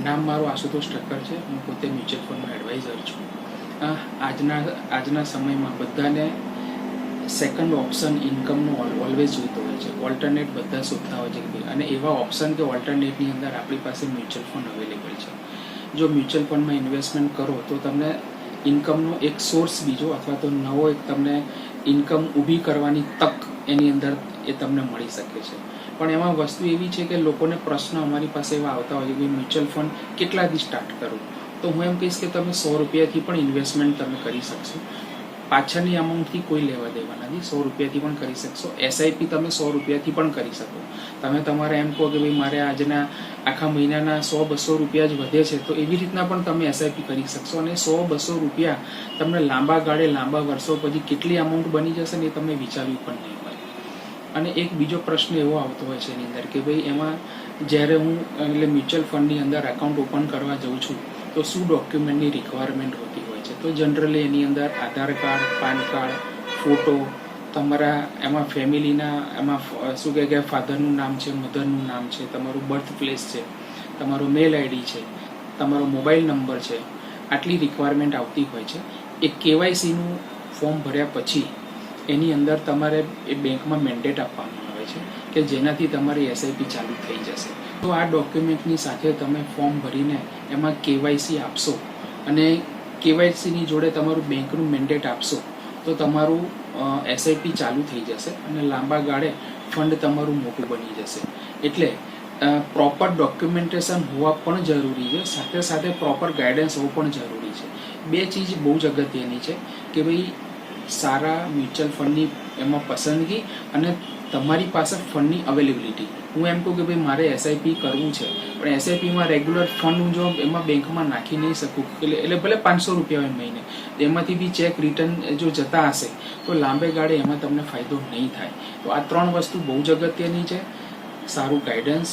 નામ મારું આશુતોષ ઠક્કર છે. હું પોતે મ્યુચ્યુઅલ ફંડમાં એડવાઇઝર છું. આજના સમયમાં બધાને સેકન્ડ ઓપ્શન ઇન્કમનો ઓલવેઝ જોઈતો હોય છે. ઓલ્ટરનેટ બધા શોધતા હોય છે અને એવા ઓપ્શન કે ઓલ્ટરનેટની અંદર આપણી પાસે મ્યુચ્યુઅલ ફંડ અવેલેબલ છે. જો મ્યુચ્યુઅલ ફંડમાં ઇન્વેસ્ટમેન્ટ કરો તો તમને ઇન્કમનો એક સોર્સ બીજો અથવા તો નવો એક તમને ઇન્કમ ઊભી કરવાની તક એની અંદર એ તમને મળી શકે છે. પણ એમાં વસ્તુ એવી છે કે લોકોને પ્રશ્ન અમારી પાસે એવા આવતા હોય છે કે મ્યુચ્યુઅલ ફંડ કેટલાથી સ્ટાર્ટ કરવું. તો હું એમ કહીશ કે તમે 100 રૂપિયાથી પણ ઇન્વેસ્ટમેન્ટ તમે કરી શકશો. પાછળની અમાઉન્ટથી કોઈ લેવા દેવા નથી. 100 રૂપિયાથી પણ કરી શકશો. એસઆઈપી તમે 100 રૂપિયાથી પણ કરી શકો. તમે તમારે એમ કહો કે ભાઈ મારે આજના આખા મહિનાના 100-200 રૂપિયા જ વધે છે, તો એવી રીતના પણ તમે એસઆઈપી કરી શકશો. અને 100-200 રૂપિયા તમને લાંબા ગાળે લાંબા વર્ષો પછી કેટલી અમાઉન્ટ બની જશે ને એ તમે વિચાર્યું પણ નહીં હોય. અને એક બીજો પ્રશ્ન એવો આવતો હોય છે એની અંદર કે ભાઈ એમાં જ્યારે હું એટલે મ્યુચ્યુઅલ ફંડની અંદર એકાઉન્ટ ઓપન કરવા જાઉં છું તો શું ડોક્યુમેન્ટની રિક્વાયરમેન્ટ હોતી હોય છે. તો જનરલી એની અંદર આધાર કાર્ડ, પાન કાર્ડ, ફોટો, તમારા એમાં ફેમિલીના એમાં શું કહે કે ફાધરનું નામ છે, મધરનું નામ છે, તમારું બર્થ પ્લેસ છે, તમારો મેલ આઈડી છે, તમારો મોબાઈલ નંબર છે, આટલી રિક્વાયરમેન્ટ આવતી હોય છે. એ કેવાયસીનું ફોર્મ ભર્યા પછી એની અંદર તમારે એ બેંકમાં મેન્ડેટ આપવામાં આવે છે કે જેનાથી તમારી એસઆઈપી ચાલુ થઈ જશે. તો આ ડોક્યુમેન્ટની સાથે તમે ફોર્મ ભરીને એમાં કેવાયસી આપશો અને કેવાયસીની જોડે તમારું બેંકનું મેન્ડેટ આપશો તો તમારું એસઆઈપી ચાલુ થઈ જશે અને લાંબા ગાળે ફંડ તમારું મોટું બની જશે. એટલે પ્રોપર ડોક્યુમેન્ટેશન હોવા પણ જરૂરી છે, સાથે સાથે પ્રોપર ગાઈડન્સ હોવું પણ જરૂરી છે. બે ચીજ બહુ જ અગત્યની છે કે ભાઈ સારા મ્યુચ્યુઅલ ફંડની એમાં પસંદગી અને તમારી પાસે ફંડની અવેલેબિલિટી. હું એમ કહું કે ભાઈ મારે એસઆઈપી કરવું છે પણ એસઆઈપીમાં રેગ્યુલર ફંડ હું જો એમાં બેંકમાં નાખી નહીં શકું એટલે ભલે 500 રૂપિયા હોય મહિને, એમાંથી બી ચેક રિટર્ન જો જતા હશે તો લાંબે ગાળે એમાં તમને ફાયદો નહીં થાય. તો આ 3 વસ્તુ બહુ જ અગત્યની છે. સારું ગાઈડન્સ,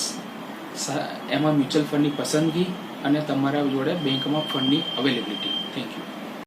એમાં મ્યુચ્યુઅલ ફંડની પસંદગી અને તમારા જોડે બેંકમાં ફંડની અવેલેબિલિટી. Thank you.